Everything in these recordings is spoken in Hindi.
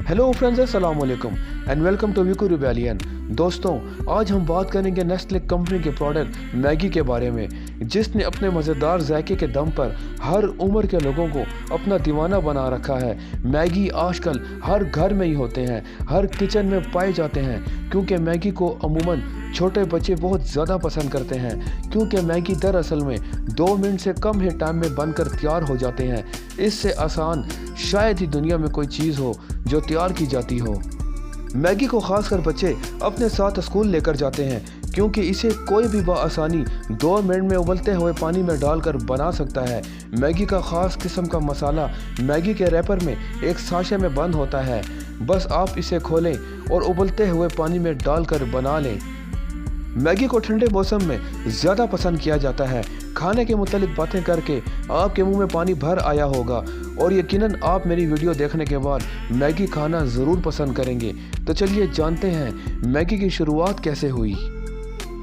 हेलो फ्रेंड्स, अस्सलाम वालेकुम and welcome to Viku rebellion. दोस्तों, आज हम बात करेंगे नेस्ले कंपनी के प्रोडक्ट मैगी के बारे में, जिसने अपने मज़ेदार जायके के दम पर हर उम्र के लोगों को अपना दीवाना बना रखा है। मैगी आजकल हर घर में ही होते हैं, हर किचन में पाए जाते हैं, क्योंकि मैगी को अमूमन छोटे बच्चे बहुत ज़्यादा पसंद करते हैं, क्योंकि मैगी दरअसल में 2 मिनट से कम ही टाइम में बनकर तैयार हो जाते हैं। इससे आसान शायद ही दुनिया में कोई चीज़ हो जो तैयार की जाती हो। मैगी को खासकर बच्चे अपने साथ स्कूल लेकर जाते हैं, क्योंकि इसे कोई भी बआसानी 2 मिनट में उबलते हुए पानी में डालकर बना सकता है। मैगी का ख़ास किस्म का मसाला मैगी के रैपर में एक साशे में बंद होता है। बस आप इसे खोलें और उबलते हुए पानी में डालकर बना लें। मैगी को ठंडे मौसम में ज़्यादा पसंद किया जाता है। खाने के मुतालिक बातें करके आपके मुंह में पानी भर आया होगा और यकीनन आप मेरी वीडियो देखने के बाद मैगी खाना ज़रूर पसंद करेंगे। तो चलिए जानते हैं मैगी की शुरुआत कैसे हुई।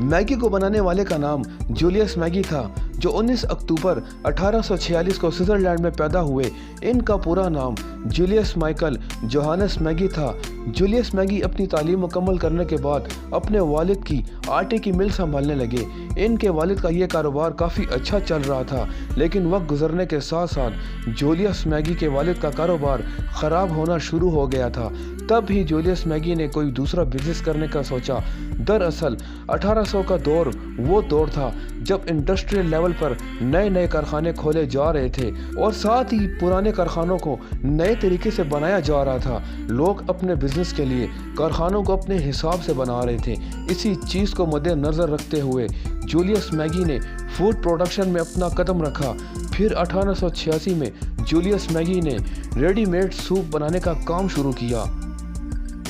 मैगी को बनाने वाले का नाम जूलियस मैगी था, जो 19 अक्टूबर 1846 को स्विट्ज़रलैंड में पैदा हुए। इनका पूरा नाम जूलियस माइकल जोहानस मैगी था। जूलियस मैगी अपनी तालीम मुकम्मल करने के बाद अपने वालिद की आटे की मिल संभालने लगे। इनके वालिद का ये कारोबार काफ़ी अच्छा चल रहा था, लेकिन वक्त गुजरने के साथ साथ जूलियस मैगी के वालिद का कारोबार ख़राब होना शुरू हो गया था। तब ही जूलियस मैगी ने कोई दूसरा बिजनेस करने का सोचा। दरअसल 1800 का दौर वो दौर था जब इंडस्ट्रियल लेवल पर नए नए कारखाने खोले जा रहे थे और साथ ही पुराने कारखानों को नए तरीके से बनाया जा रहा था। लोग अपने बिजनेस के लिए कारखानों को अपने हिसाब से बना रहे थे। इसी चीज़ को मद्देनज़र रखते हुए जूलियस मैगी ने फूड प्रोडक्शन में अपना कदम रखा। फिर 1886 में जूलियस मैगी ने रेडीमेड सूप बनाने का काम शुरू किया।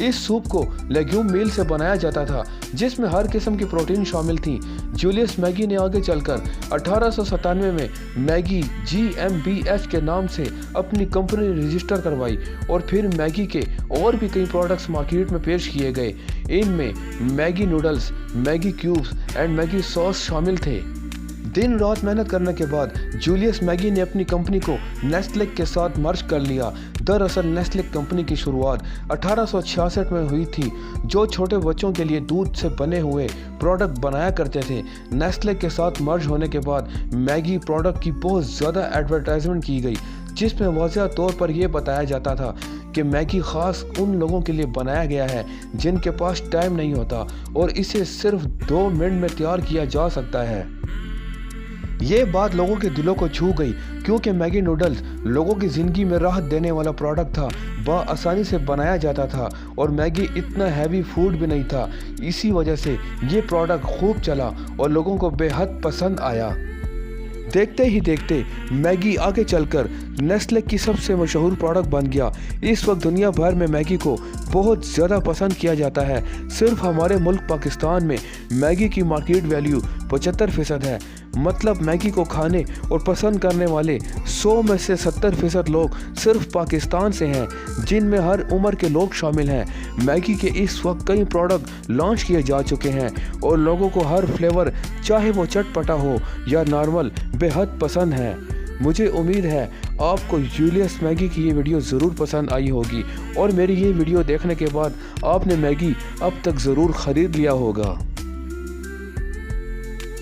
इस सूप को लेग्यूम मील से बनाया जाता था, जिसमें हर किस्म की प्रोटीन शामिल थी। जूलियस मैगी ने आगे चलकर 1897 में मैगी GmbH के नाम से अपनी कंपनी रजिस्टर करवाई और फिर मैगी के और भी कई प्रोडक्ट्स मार्केट में पेश किए गए। इनमें Maggi noodles, Maggi cubes and Maggi sauce शामिल थे। दिन रात मेहनत करने के बाद जूलियस मैगी ने अपनी कंपनी को नेस्ले के साथ मर्ज कर लिया। दरअसल नेस्ले कंपनी की शुरुआत 1866 में हुई थी, जो छोटे बच्चों के लिए दूध से बने हुए प्रोडक्ट बनाया करते थे। नेस्ले के साथ मर्ज होने के बाद मैगी प्रोडक्ट की बहुत ज़्यादा एडवर्टाइजमेंट की गई, जिसमें वाज़ेह तौर पर यह बताया जाता था कि मैगी ख़ास उन लोगों के लिए बनाया गया है जिनके पास टाइम नहीं होता और इसे सिर्फ 2 मिनट में तैयार किया जा सकता है। ये बात लोगों के दिलों को छू गई, क्योंकि मैगी नूडल्स लोगों की ज़िंदगी में राहत देने वाला प्रोडक्ट था, बआसानी से बनाया जाता था और मैगी इतना हैवी फूड भी नहीं था। इसी वजह से ये प्रोडक्ट खूब चला और लोगों को बेहद पसंद आया। देखते ही देखते मैगी आगे चलकर नेस्ले की सबसे मशहूर प्रोडक्ट बन गया। इस वक्त दुनिया भर में मैगी को बहुत ज़्यादा पसंद किया जाता है। सिर्फ हमारे मुल्क पाकिस्तान में मैगी की मार्केट वैल्यू 75% है। मतलब मैगी को खाने और पसंद करने वाले 100 में से 70% लोग सिर्फ पाकिस्तान से हैं, जिनमें हर उम्र के लोग शामिल हैं। मैगी के इस वक्त कई प्रोडक्ट लॉन्च किए जा चुके हैं और लोगों को हर फ्लेवर, चाहे वो चटपटा हो या नॉर्मल, बेहद पसंद है। मुझे उम्मीद है आपको जूलियस मैगी की ये वीडियो ज़रूर पसंद आई होगी और मेरी ये वीडियो देखने के बाद आपने मैगी अब तक ज़रूर ख़रीद लिया होगा।